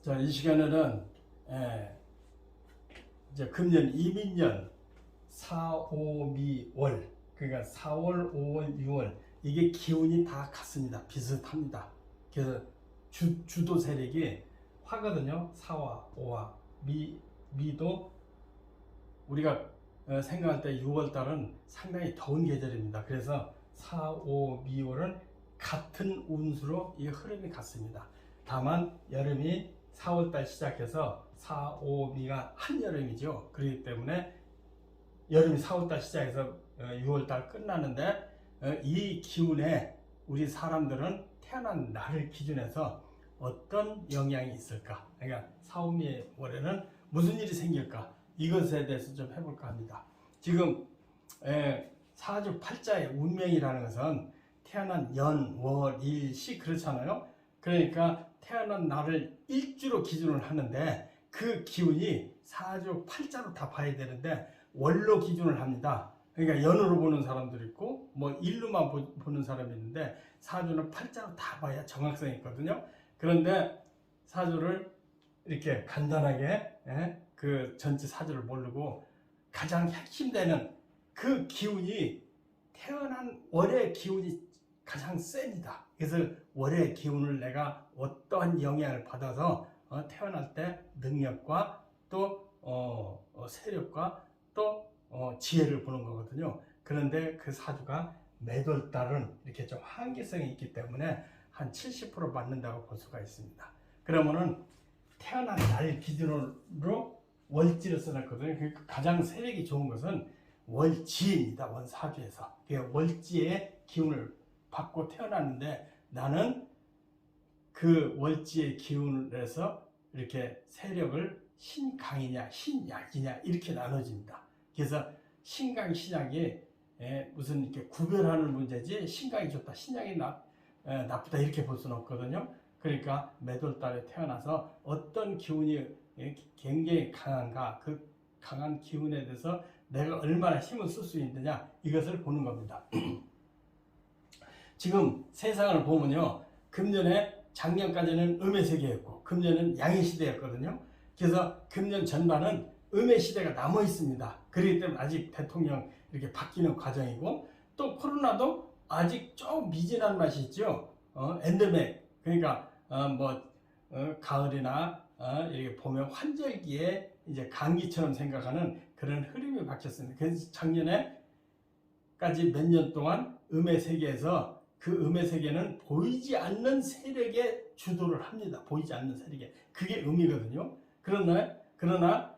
자, 이 시간에는 이제 금년 이민년 4, 5, 미, 월, 그러니까 4월, 5월, 6월 이게 기운이 다 같습니다. 비슷합니다. 그래서 주도 세력이 화거든요. 4와 5와 미도 우리가 생각할 때 6월 달은 상당히 더운 계절입니다. 그래서 4, 5, 미월은 같은 운수로 이 흐름이 같습니다. 다만 여름이 4월달 시작해서 4, 5, 미가 한여름이죠. 그렇기 때문에 여름이 4월달 시작해서 6월달 끝나는데 이 기운에 우리 사람들은 태어난 날을 기준해서 어떤 영향이 있을까? 그러니까 4, 5, 미 월에는 무슨 일이 생길까? 이것에 대해서 좀 해볼까 합니다. 지금 사주팔자의 운명이라는 것은 태어난 연, 월, 일, 시 그렇잖아요. 그러니까 태어난 날을 일주로 기준을 하는데 그 기운이 사주팔자로 다 봐야 되는데 월로 기준을 합니다. 그러니까 연으로 보는 사람도 있고 뭐 일로만 보는 사람이 있는데 사주는 팔자로 다 봐야 정확성이 있거든요. 그런데 사주를 이렇게 간단하게 그 전체 사주를 모르고 가장 핵심되는 그 기운이 태어난 월의 기운이 가장 셉니다. 그래서 월의 기운을 내가 어떠한 영향을 받아서 태어날 때 능력과 또 세력과 또 지혜를 보는 거거든요. 그런데 그 사주가 매돌달은 이렇게 좀 한계성이 있기 때문에 한 70% 맞는다고 볼 수가 있습니다. 그러면은 태어난 날 기준으로 월지를 써놨거든요. 그러니까 가장 세력이 좋은 것은 월지입니다. 원사주에서. 월지의 기운을 받고 태어났는데 나는 그 월지의 기운을 해서 이렇게 세력을 신강이냐 신약이냐 이렇게 나눠집니다. 그래서 신강 신약이 무슨 이렇게 구별하는 문제지 신강이 좋다 신약이 나쁘다 이렇게 볼 수는 없거든요. 그러니까 매돌달에 태어나서 어떤 기운이 굉장히 강한가 그 강한 기운에 대해서 내가 얼마나 힘을 쓸 수 있느냐 이것을 보는 겁니다. 지금 세상을 보면요. 금년에 작년까지는 음의 세계였고 금년은 양의 시대였거든요. 그래서 금년 전반은 음의 시대가 남아 있습니다. 그렇기 때문에 아직 대통령 이렇게 바뀌는 과정이고 또 코로나도 아직 좀 미진한 맛이 있죠. 엔데믹 그러니까 가을이나 이렇게 보면 환절기에 이제 감기처럼 생각하는 그런 흐름이 바뀌었습니다. 그래서 작년에까지 몇 년 동안 음의 세계에서 그 음의 세계는 보이지 않는 세력에 주도를 합니다. 보이지 않는 세력에. 그게 음이거든요. 그러나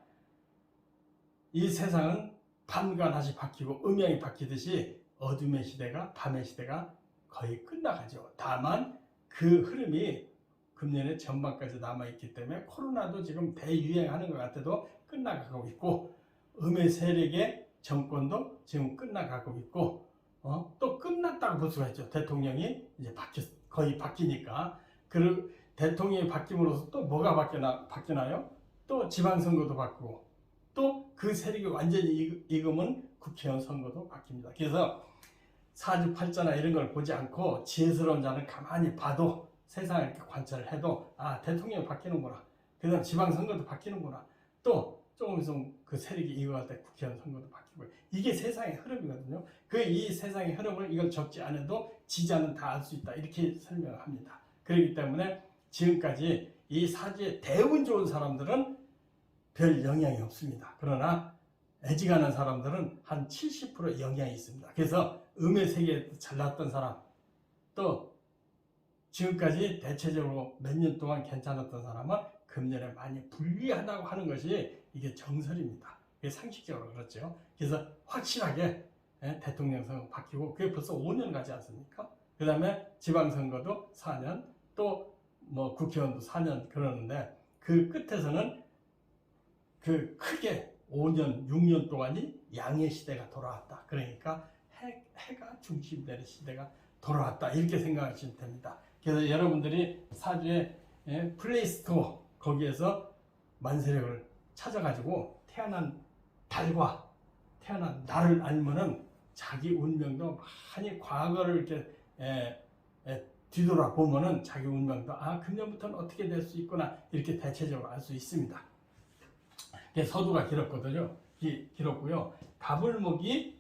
이 세상은 밤과 낮이 바뀌고 음양이 바뀌듯이 어둠의 시대가 밤의 시대가 거의 끝나가죠. 다만 그 흐름이 금년의 전반까지 남아있기 때문에 코로나도 지금 대유행하는 것 같아도 끝나가고 있고 음의 세력의 정권도 지금 끝나가고 있고 또 끝났다고 볼 수가 있죠. 대통령이 이제 거의 바뀌니까. 그리고 대통령이 바뀜으로써 또 뭐가 바뀌나요? 또 지방선거도 바꾸고 또 그 세력이 완전히 익으면 국회의원 선거도 바뀝니다. 그래서 사주팔자나 이런 걸 보지 않고 지혜스러운 자는 가만히 봐도 세상을 이렇게 관찰을 해도 대통령이 바뀌는구나. 그 다음 지방선거도 바뀌는구나. 또 조금 있으면 그 세력이 이어갈 때 국회의원 선거도 바뀌고 이게 세상의 흐름이거든요. 이 세상의 흐름을 이걸 적지 않아도 지자는 다 알 수 있다 이렇게 설명을 합니다. 그렇기 때문에 지금까지 이 사주에 대운 좋은 사람들은 별 영향이 없습니다. 그러나 애지간한 사람들은 한 70% 영향이 있습니다. 그래서 음의 세계에 잘났던 사람 또 지금까지 대체적으로 몇 년 동안 괜찮았던 사람은 금년에 많이 불리하다고 하는 것이 이게 정설입니다. 이게 상식적으로 그렇죠. 그래서 확실하게 대통령 선거 바뀌고 그게 벌써 5년 가지 않습니까? 그 다음에 지방선거도 4년 또 뭐 국회의원도 4년 그러는데 그 끝에서는 그 크게 5년 6년 동안이 양의 시대가 돌아왔다. 그러니까 해가 중심되는 시대가 돌아왔다 이렇게 생각하시면 됩니다. 그래서 여러분들이 사주의 플레이스토어 거기에서 만세력을 찾아가지고 태어난 달과 태어난 날을 알면은 자기 운명도 많이 과거를 이렇게 뒤돌아보면은 자기 운명도 금년부터는 어떻게 될 수 있구나 이렇게 대체적으로 알 수 있습니다. 서두가 길었거든요. 길었고요. 갑을목이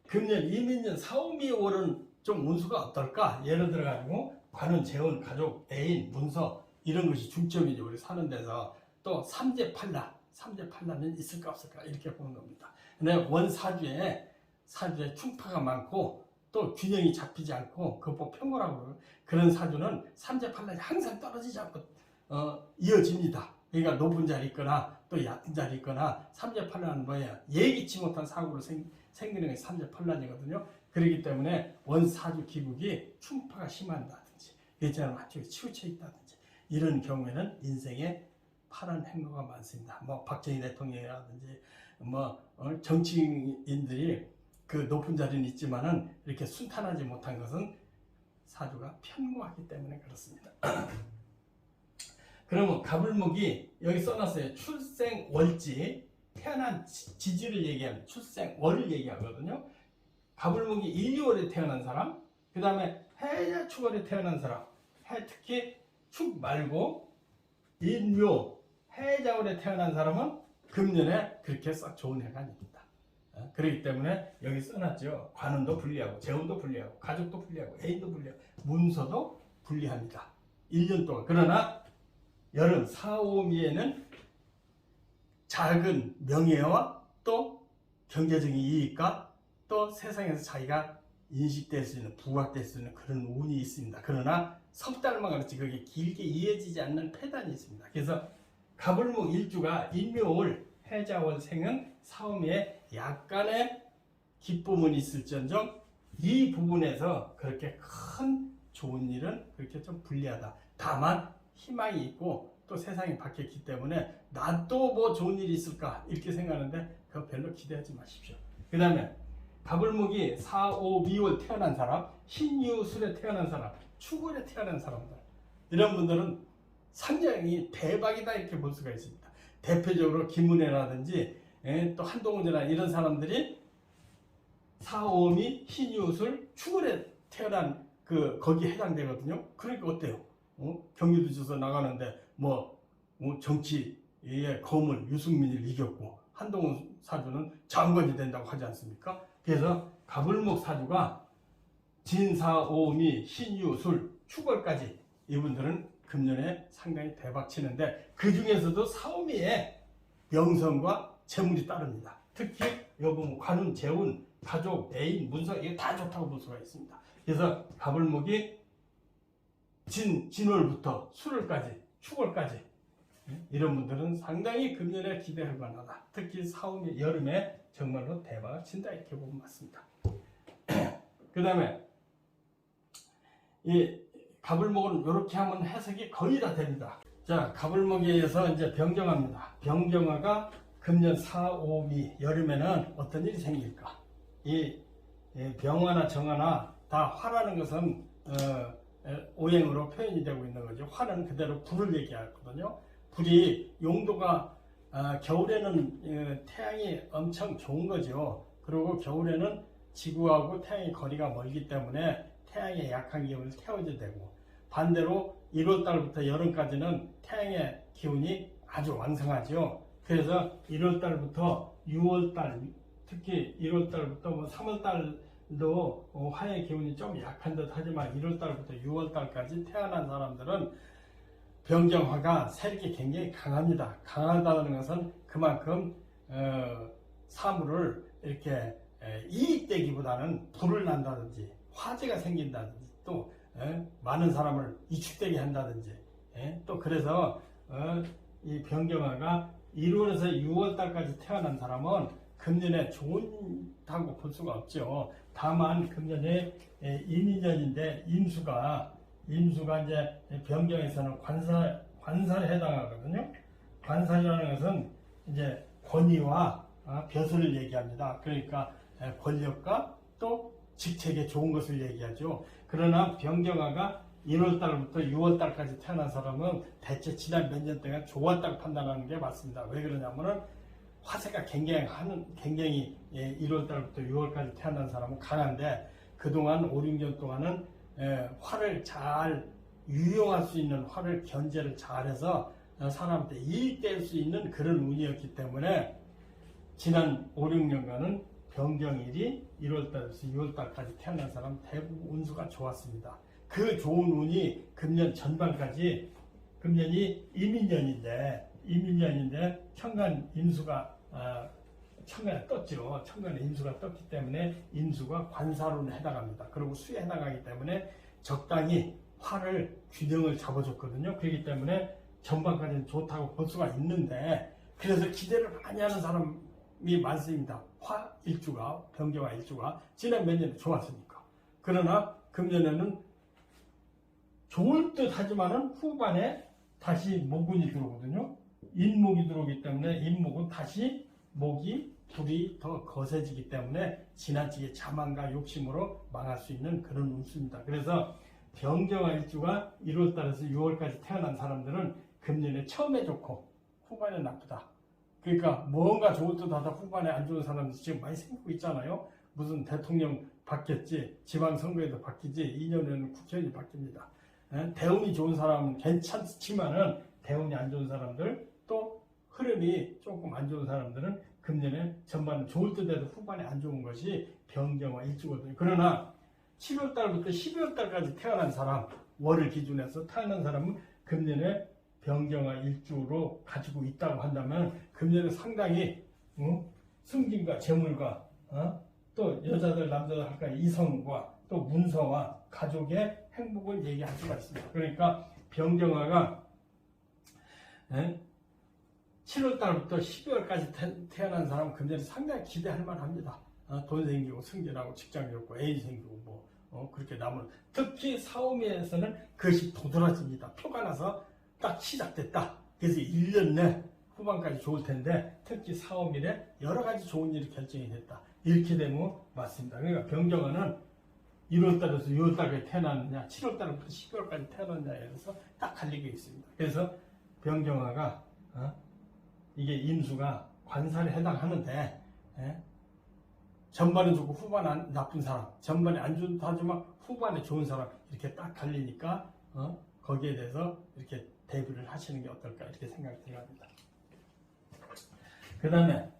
금년 이민년 사오미 월은 좀 운수가 어떨까? 예를 들어 가지고 관운, 재혼, 가족, 애인, 문서 이런 것이 중점이죠. 우리 사는 데서. 또 삼재팔라는 있을까 없을까 이렇게 보는 겁니다. 근데 원사주에 충파가 많고 또 균형이 잡히지 않고 그것보 평온하고 그런 사주는 삼재팔라이 항상 떨어지지 않고 이어집니다. 그러니까 높은 자리 있거나 또 얕은 자리 있거나 삼재팔라는 뭐예요? 예기치 못한 사고로 생기는 게 삼재팔란이거든요. 그렇기 때문에 원사주 기국이 충파가 심한다든지 예전에 한쪽에 치우쳐 있다든지 이런 경우에는 인생에 파란 행로가 많습니다. 박정희 대통령이라든지 정치인들이 그 높은 자리는 있지만은 이렇게 순탄하지 못한 것은 사주가 편고하기 때문에 그렇습니다. 그러면 갑을목이 여기 써놨어요. 출생월지 태어난 지지를 얘기하는 출생월을 얘기하거든요. 갑을목이 1, 2월에 태어난 사람, 그 다음에 해자 축월에 태어난 사람, 특히 축 말고 인묘 해자월에 태어난 사람은 금년에 그렇게 썩 좋은 해가 아닙니다. 그렇기 때문에 여기 써놨죠. 관운도 불리하고 재혼도 불리하고 가족도 불리하고 애인도 불리하고 문서도 불리합니다. 1년 동안. 그러나 여름 4, 5미에는 작은 명예와 또 경제적인 이익과 또 세상에서 자기가 인식될 수 있는 부각될 수 있는 그런 운이 있습니다. 그러나 석 달만 그렇지 그게 길게 이어지지 않는 폐단이 있습니다. 그래서 갑을목 일주가 인묘월 해자월 생은 사오미에 약간의 기쁨은 있을지언정 이 부분에서 그렇게 큰 좋은 일은 그렇게 좀 불리하다. 다만 희망이 있고 또 세상이 바뀌었기 때문에 나도 뭐 좋은 일이 있을까 이렇게 생각하는데 그거 별로 기대하지 마십시오. 그 다음에 갑을목이 4, 5, 미월 태어난 사람, 신유술에 태어난 사람, 축월에 태어난 사람들 이런 분들은 상당히 대박이다 이렇게 볼 수가 있습니다. 대표적으로 김은혜라든지 또 한동훈이나 이런 사람들이 4, 5미, 신유술, 축월에 태어난 거기에 해당되거든요. 그러니까 어때요? 경기도지사 나가는데 정치의 거물 유승민을 이겼고 한동훈 사주는 장관이 된다고 하지 않습니까? 그래서 갑을목 사주가 진사, 오미, 신유술, 축월까지 이분들은 금년에 상당히 대박 치는데 그 중에서도 사오미에 명성과 재물이 따릅니다. 특히 여기 관운, 재운, 가족, 애인, 문서 이게 다 좋다고 볼 수가 있습니다. 그래서 갑을목이 진월부터 수월까지 축월까지 이런 분들은 상당히 금년에 기대할 만하다. 특히 사오미 여름에 정말로 대박을 친다 이렇게 보면 맞습니다. 그 다음에 이 갑을목은 이렇게 하면 해석이 거의 다 됩니다. 자, 갑을목에 의해서 이제 병정화입니다. 병정화가 금년 4, 5미 여름에는 어떤 일이 생길까? 이 병화나 정화나 다 화라는 것은 오행으로 표현이 되고 있는 거죠. 화는 그대로 불을 얘기하거든요. 불이 용도가 겨울에는 태양이 엄청 좋은 거죠. 그리고 겨울에는 지구하고 태양의 거리가 멀기 때문에 태양의 약한 기운을 태워줘야 되고 반대로 1월달부터 여름까지는 태양의 기운이 아주 왕성하죠. 그래서 1월달부터 6월달 특히 1월달부터 3월달도 화의 기운이 좀 약한 듯 하지만 1월달부터 6월달까지 태어난 사람들은 병정화가 세력이 굉장히 강합니다. 강하다는 것은 그만큼 사물을 이렇게 이익되기보다는 불을 난다든지 화재가 생긴다든지 또 많은 사람을 이축되게 한다든지 또 그래서 이 병정화가 1월에서 6월달까지 태어난 사람은 금년에 좋다고 볼 수가 없죠. 다만 금년에 임인년인데 임수가 이제 병정에서는 관사에 해당하거든요. 관사라는 것은 이제 권위와 벼슬을 얘기합니다. 그러니까 권력과 또 직책에 좋은 것을 얘기하죠. 그러나 병정화가 1월달부터 6월달까지 태어난 사람은 대체 지난 몇 년 동안 좋았다고 판단하는 게 맞습니다. 왜 그러냐면은 화세가 굉장히 1월달부터 6월까지 태어난 사람은 강한데 그동안 5, 6년 동안은 화를 잘 유용할 수 있는 화를 견제를 잘해서 사람한테 이익될 수 있는 그런 운이었기 때문에 지난 5, 6년간은 병경일이 1월달에서 6월달까지 태어난 사람 대부분 운수가 좋았습니다. 그 좋은 운이 금년 전반까지, 금년이 이민년인데 천간 임수가 천간에 떴죠. 천간에 임수가 떴기 때문에 임수가 관사론에 해당합니다. 그리고 수에 해당하기 때문에 적당히 화를 균형을 잡아줬거든요. 그렇기 때문에 전반까지는 좋다고 볼 수가 있는데, 그래서 기대를 많이 하는 사람이 많습니다. 화 일주가, 병경화 일주가 지난 몇 년에 좋았으니까. 그러나 금년에는 좋을 듯 하지만은 후반에 다시 모군이 들어오거든요. 인목이 들어오기 때문에 인목은 다시 목이 불이 더 거세지기 때문에 지나치게 자만과 욕심으로 망할 수 있는 그런 운수입니다. 그래서 병경화 일주가 1월달에서 6월까지 태어난 사람들은 금년에 처음에 좋고 후반에 나쁘다. 그러니까 뭔가 좋을 듯 하다 후반에 안 좋은 사람들 지금 많이 생기고 있잖아요. 무슨 대통령 바뀌었지, 지방선거에도 바뀌지, 2년에는 국회의원이 바뀝니다. 대운이 좋은 사람은 괜찮지만은 대운이 안 좋은 사람들, 또 흐름이 조금 안 좋은 사람들은 금년에 전반은 좋을 듯해도 후반에 안 좋은 것이 병경화 일주거든요. 그러나 7월달부터 12월달까지 태어난 사람, 월을 기준해서 태어난 사람은 금년에 병경화 일주로 가지고 있다고 한다면 금년에 상당히 승진과 재물과 또 여자들 남자들 할까 이성과 또 문서와 가족의 행복을 얘기할 수가 있습니다. 그러니까 병경화가 7월달부터 12월까지 태어난 사람은 금년에 상당히 기대할 만합니다. 돈 생기고 승진하고 직장 좋고 애인 생기고 그렇게 나면, 특히 사오미에서는 그것이 도드라집니다. 표가 나서 딱 시작됐다. 그래서 1년 내 후반까지 좋을 텐데 특히 사오밀에 여러 가지 좋은 일이 결정이 됐다. 이렇게 되면 맞습니다. 그러니까 병경화는 1월달에서 6월달까지 태어났느냐, 7월달부터 12월까지 태어났느냐에 대해서 딱 갈리게 있습니다. 그래서 병경화가 이게 임수가 관사에 해당하는데, 전반에 좋고 후반에 나쁜 사람, 전반에 안 좋다 하지만 후반에 좋은 사람, 이렇게 딱 갈리니까 거기에 대해서 이렇게 대비를 하시는 게 어떨까, 이렇게 생각이 들어갑니다. 그 다음에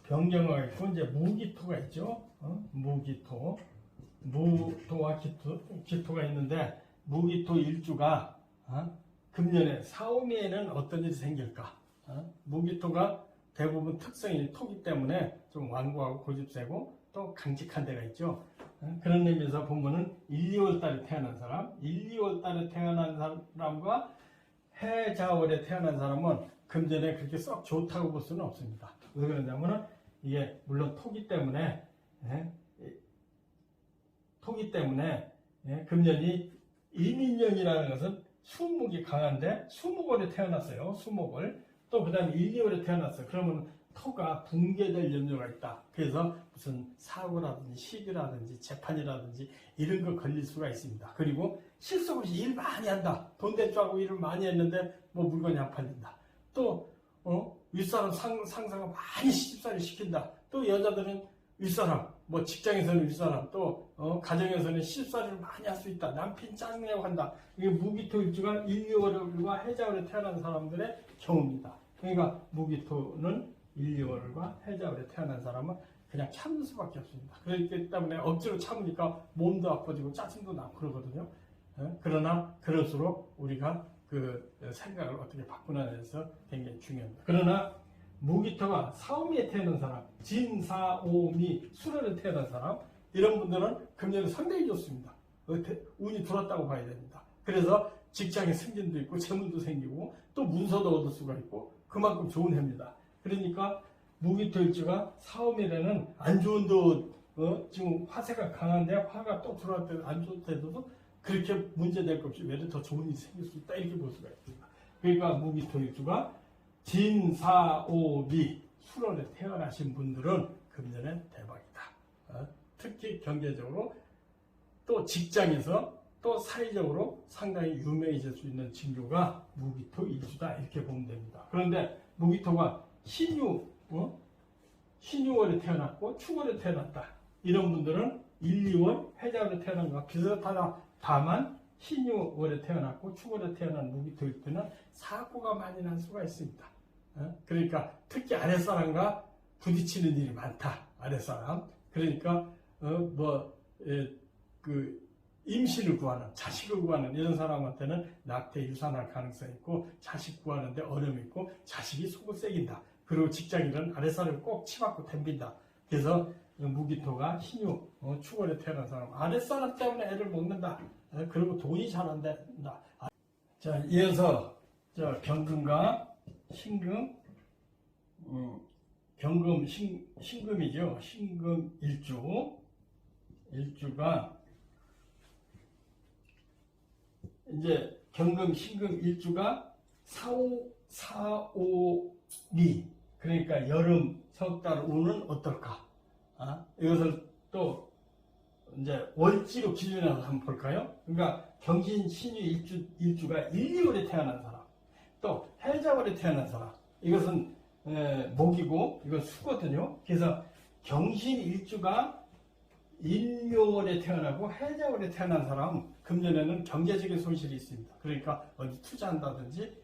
병경화가 있고 이제 무기토가 있죠. 무토와 기토가 있는데, 무기토 일주가 금년에 사오미에는 어떤 일이 생길까? 무기토가 대부분 특성이 토기 때문에 좀 완고하고 고집세고 또 강직한 데가 있죠. 그런 의미에서 보면은 1, 2월 달에 태어난 사람, 1, 2월 달에 태어난 사람과 해자월에 태어난 사람은 금전에 그렇게 썩 좋다고 볼 수는 없습니다. 왜 그러냐면은 이게 물론 토기 때문에 금년이 이민년이라는 것은 수목이 강한데 수목월에 태어났어요. 수목월. 또 그 다음에 1, 2월에 태어났어요. 그러면 토가 붕괴될 염려가 있다. 그래서 무슨 사고라든지 시비라든지 재판이라든지 이런 거 걸릴 수가 있습니다. 그리고 실속 없이 일 많이 한다. 돈 될 줄 알고 일을 많이 했는데 뭐 물건이 안 팔린다. 또 윗사람 상사가 많이 시집살이 시킨다. 또 여자들은 윗사람, 뭐 직장에서는 윗사람, 또 가정에서는 시집살이를 많이 할 수 있다. 남편 짱내고 한다. 이게 무기토 일주가 1, 2월과 해자월에 태어난 사람들의 경우입니다. 그러니까 무기토는 1, 2월과 해자월에 태어난 사람은 그냥 참는 수밖에 없습니다. 그렇기 때문에 억지로 참으니까 몸도 아파지고 짜증도 나고 그러거든요. 그러나 그럴수록 우리가 그 생각을 어떻게 바꾸나에서 굉장히 중요합니다. 그러나 무기토가 사오미에 태어난 사람, 진사오미, 수련에 태어난 사람, 이런 분들은 금년에 상당히 좋습니다. 운이 들었다고 봐야 됩니다. 그래서 직장에 승진도 있고 재물도 생기고 또 문서도 얻을 수가 있고 그만큼 좋은 해입니다. 그러니까 무기토 일주가 사오미에는 안 좋은 데 지금 화세가 강한데 화가 또 들어올 때 안 좋을 때도 그렇게 문제될 것 없이 외려 더 좋은 일이 생길 수 있다, 이렇게 볼 수가 있습니다. 그러니까 무기토 일주가 진사오미 수월에 태어나신 분들은 금년에 대박이다. 특히 경제적으로 또 직장에서 또 사회적으로 상당히 유명해질 수 있는 징조가 무기토 일주다, 이렇게 보면 됩니다. 그런데 무기토가 신유월에 태어났고 축월에 태어났다, 이런 분들은 1, 2월 해자월에 태어난 거와 비슷하다. 다만 신유월에 태어났고 축월에 태어난 무기토일주는 사고가 많이 날 수가 있습니다. 그러니까 특히 아랫사람과 부딪히는 일이 많다. 아랫사람. 그러니까 임신을 구하는, 자식을 구하는 이런 사람한테는 낙태 유산할 가능성이 있고, 자식 구하는데 어려움이 있고, 자식이 속을 새긴다. 그리고 직장인은 아랫사람을 꼭 치받고 덤빈다. 그래서 무기토가 신유, 축월에 태어난 사람, 아랫사람 때문에 애를 못 낳는다. 그리고 돈이 잘 안 된다. 자, 이어서 경금과 신금, 경금, 신금이죠. 신금 일주가 이제 경금, 신금 일주가 4미, 그러니까 여름 석달 오는 어떨까? 이것을 또 이제 월지로 기준해서 한번 볼까요? 그러니까 경신, 신유 일주가 1, 2월에 태어난 사람, 또 해자월에 태어난 사람, 이것은 목이고 이건 수거든요. 그래서 경신 일주가 인묘월에 태어나고 해자월에 태어난 사람은 금년에는 경제적인 손실이 있습니다. 그러니까 어디 투자한다든지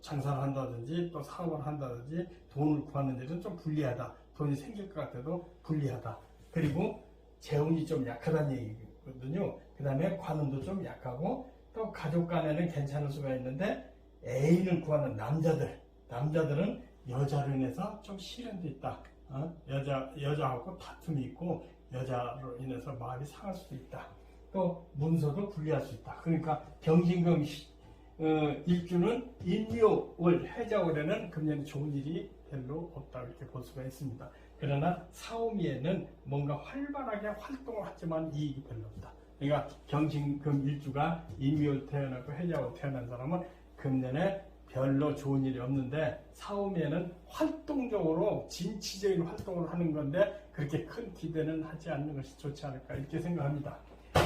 장사를 한다든지 또 사업을 한다든지 돈을 구하는 데는 좀 불리하다. 돈이 생길 것 같아도 불리하다. 그리고 재운이 좀 약하다는 얘기거든요. 그 다음에 관운도 좀 약하고, 또 가족 간에는 괜찮을 수가 있는데 애인을 구하는 남자들은 여자로 인해서 좀 시련도 있다. 여자하고 다툼이 있고 여자로 인해서 마음이 상할 수도 있다. 또 문서도 불리할 수 있다. 그러니까 경신금 일주는 인묘월 해자월에는 금년에 좋은 일이 별로 없다, 이렇게 볼 수가 있습니다. 그러나 사오미에는 뭔가 활발하게 활동을 하지만 이익이 별로 없다. 그러니까 경신금 일주가 인묘월 태어나고 해자월 태어난 사람은 금년에 별로 좋은 일이 없는데, 사오미에는 활동적으로 진취적인 활동을 하는 건데 그렇게 큰 기대는 하지 않는 것이 좋지 않을까, 이렇게 생각합니다.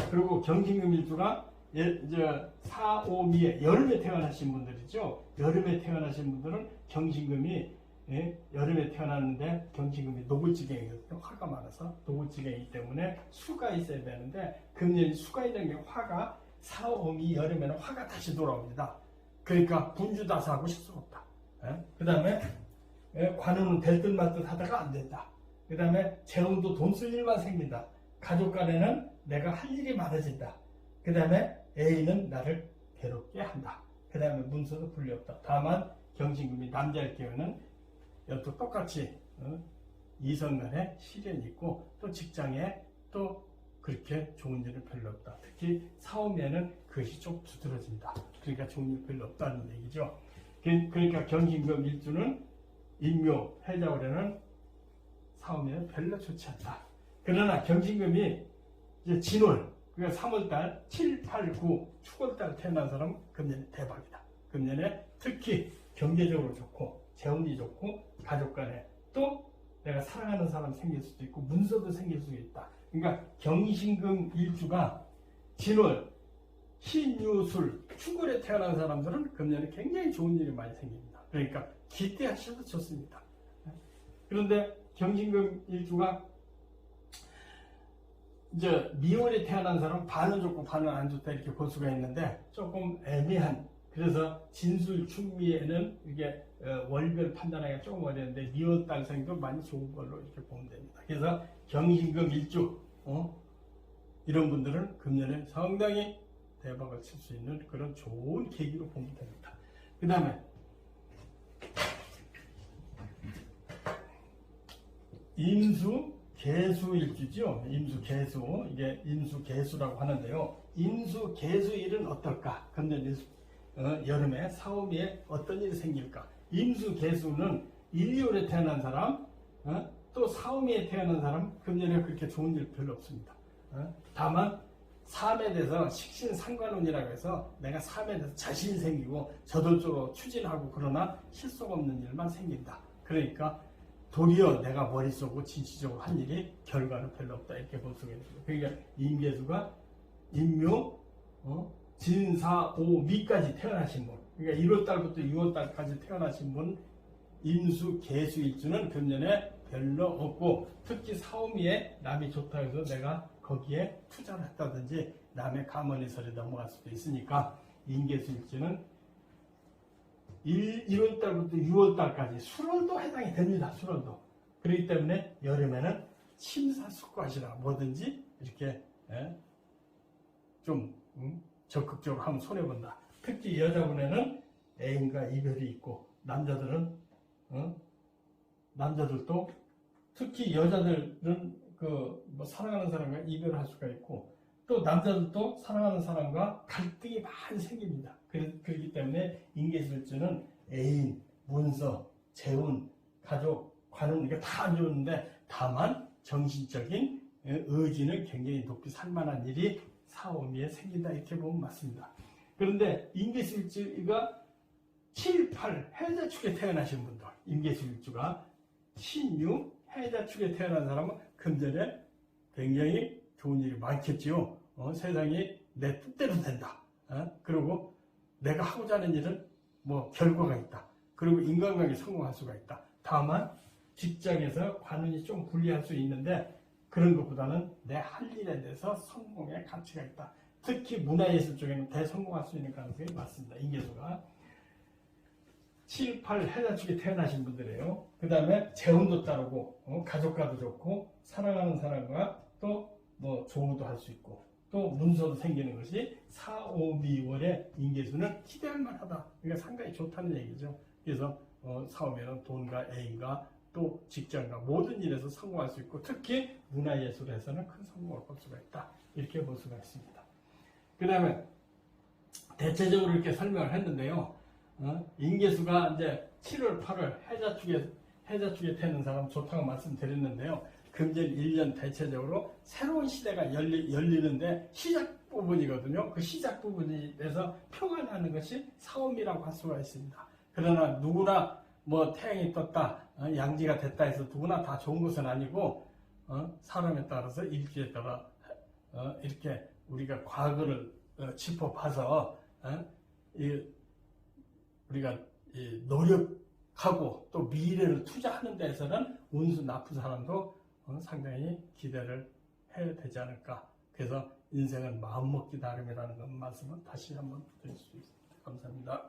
그리고 경신금 일주가 사오미에 여름에 태어나신 분들이죠. 여름에 태어나신 분들은 경신금이 여름에 태어났는데 경신금이 노골지경이거든요. 화가 많아서 노골지경이기 때문에 수가 있어야 되는데, 금년 수가 있는 게 화가, 사오미 여름에는 화가 다시 돌아옵니다. 그러니까 분주다사하고 실수가 없다. 그 다음에 관운은 될 듯 말 듯 하다가 안 된다. 그 다음에 재운도 돈 쓸 일만 생긴다. 가족 간에는 내가 할 일이 많아진다. 그 다음에 애인은 나를 괴롭게 한다. 그 다음에 문서도 불리 없다. 다만 경신금이 남자일 경우는 또 똑같이 이성 간에 시련이 있고, 또 직장에 또 그렇게 좋은 일은 별로 없다. 특히 사오미에는 그것이 좀 두드러진다. 그러니까 좋은 일 별로 없다는 얘기죠. 그러니까 경신금 일주는 인묘 해자월에는 사오미에는 별로 좋지 않다. 그러나 경신금이 이제 진월, 그러니까 3월달 7, 8, 9 축월달 태어난 사람은 금년에 대박이다. 금년에 특히 경제적으로 좋고 재운이 좋고 가족 간에 또 내가 사랑하는 사람 생길 수도 있고 문서도 생길 수 있다. 그러니까 경신금 일주가 진월, 신유술, 축월에 태어난 사람들은 금년에 굉장히 좋은 일이 많이 생깁니다. 그러니까 기대하셔도 좋습니다. 그런데 경신금 일주가 이제 미월에 태어난 사람은 반은 좋고 반은 안 좋다, 이렇게 볼 수가 있는데 조금 애매한, 그래서 진술 충미에는 이게 월별 판단하기가 조금 어려운데 미월 달생도 많이 좋은 걸로 이렇게 보면 됩니다. 그래서 경신금 일주 이런 분들은 금년에 상당히 대박을 칠 수 있는 그런 좋은 계기로 보면 됩니다. 그 다음에 임수 개수 일주죠. 임수 개수, 이게 임수 개수라고 하는데요. 임수 개수 일은 어떨까? 금년 여름에 사오미에 어떤 일이 생길까? 임수 개수는 1, 2월에 태어난 사람, 또 사오미에 태어난 사람 금년에 그렇게 좋은 일 별로 없습니다. 다만 삶에 대해서 식신상관운이라고 해서 내가 삶에 대해서 자신이 생기고 저돌적으로 추진하고, 그러나 실속 없는 일만 생긴다. 그러니까 도리어 내가 머릿속으로 진취적으로 한 일이 결과는 별로 없다, 이렇게 볼 수가 있습니다. 그러니까 임계수가 인묘, 진사, 오, 미까지 태어나신 분, 그러니까 1월달부터 6월달까지 태어나신 분 임수, 개수 일주는 금년에 별로 없고, 특히 사오미에 남이 좋다 해서 내가 거기에 투자를 했다든지 남의 가문의설에 넘어갈 수도 있으니까 인계수 일주는 1월달부터 6월달까지 수월도 해당이 됩니다. 수월도. 그렇기 때문에 여름에는 심사숙고하시라. 뭐든지 이렇게 좀 적극적으로 하면 손해본다. 특히 여자분에는 애인과 이별이 있고, 남자들도 특히 여자들은 뭐 사랑하는 사람과 이별할 수가 있고, 또 남자들도 사랑하는 사람과 갈등이 많이 생깁니다. 그렇기 때문에 인계술주는 애인, 문서, 재혼, 가족, 관운 이게 다 안 좋은데, 다만 정신적인 의지는 굉장히 높이 살만한 일이 사오미에 생긴다, 이렇게 보면 맞습니다. 그런데 인계술주가 7, 8 해자축에 태어나신 분들, 인계술주가 신유 해자축에 태어난 사람은 금전에 굉장히 좋은 일이 많겠지요. 세상이 내 뜻대로 된다. 그리고 내가 하고자 하는 일은 뭐 결과가 있다. 그리고 인간관계 성공할 수가 있다. 다만 직장에서 관운이 좀 불리할 수 있는데, 그런 것보다는 내 할 일에 대해서 성공의 가치가 있다. 특히 문화예술 쪽에는 대성공할 수 있는 가능성이 많습니다. 인계수가 7, 8 해자축에 태어나신 분들이에요. 그 다음에 재혼도 따르고, 가족과도 좋고, 사랑하는 사람과 또 뭐 조우도 할 수 있고, 또 문서도 생기는 것이 4, 5, 미월의 인계수는 기대할 만하다. 그러니까 상당히 좋다는 얘기죠. 그래서 사오미는 돈과 애인과 또 직장과 모든 일에서 성공할 수 있고, 특히 문화예술에서는 큰 성공을 볼 수가 있다. 이렇게 볼 수가 있습니다. 그 다음에 대체적으로 이렇게 설명을 했는데요. 인계수가 이제 7월, 8월 해자축에 태는 사람 좋다고 말씀드렸는데요. 금전 1년 대체적으로 새로운 시대가 열리는데 시작 부분이거든요. 그 시작 부분에 대해서 표가 나는 것이 사오미라고 할 수가 있습니다. 그러나 누구나 뭐 태양이 떴다, 양지가 됐다 해서 누구나 다 좋은 것은 아니고, 사람에 따라서 일주에 따라 이렇게 우리가 과거를 짚어봐서 우리가 노력하고 또 미래를 투자하는 데에서는 운수 나쁜 사람도 상당히 기대를 해야 되지 않을까. 그래서 인생은 마음먹기 나름이라는 말씀을 다시 한번 드릴 수 있습니다. 감사합니다.